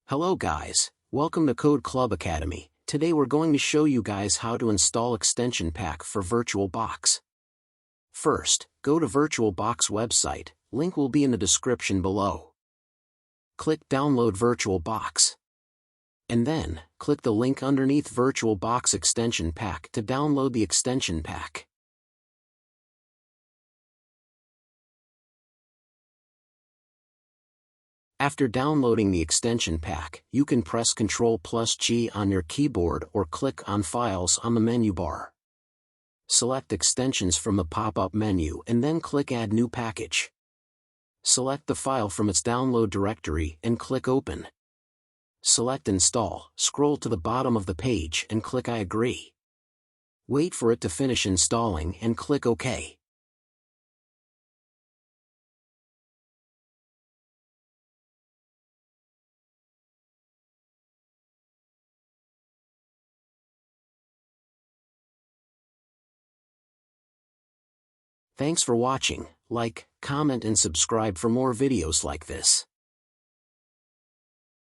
Hello guys, welcome to Code Club Academy. Today we're going to show you guys how to install extension pack for VirtualBox. First, go to VirtualBox website, link will be in the description below. Click Download VirtualBox. And then, click the link underneath VirtualBox extension pack to download the extension pack. After downloading the extension pack, you can press Ctrl+G on your keyboard or click on Files on the menu bar. Select Extensions from the pop-up menu and then click Add New Package. Select the file from its download directory and click Open. Select Install, scroll to the bottom of the page and click I agree. Wait for it to finish installing and click OK. Thanks for watching. Like, comment and subscribe for more videos like this.